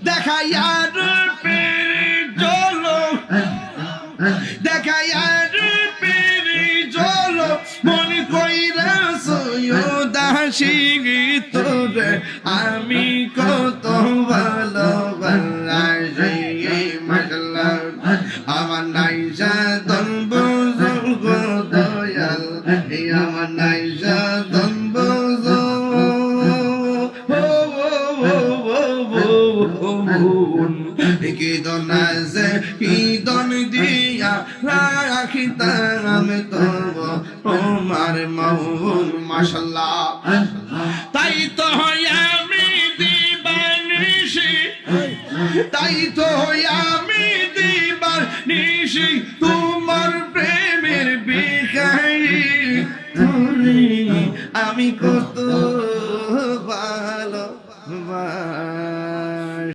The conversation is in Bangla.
দেখাইয়ার পেরে চলো দেখাইয়ার পেরে চলো মনে কইরা দাসী তোরে আমি কত ভালোবাসি মাশাআল্লাহ আমার নাইজা দম্ব দয়াল আমার নাইজা দম্ব কি দন দিয়া রাখিতাম তব তোমার মৌন মাশাআল্লাহ তাই তো আমি দিবানিশি তাই তো আমি দিবানিশি তোমার প্রেমের ভিখারি আমি কত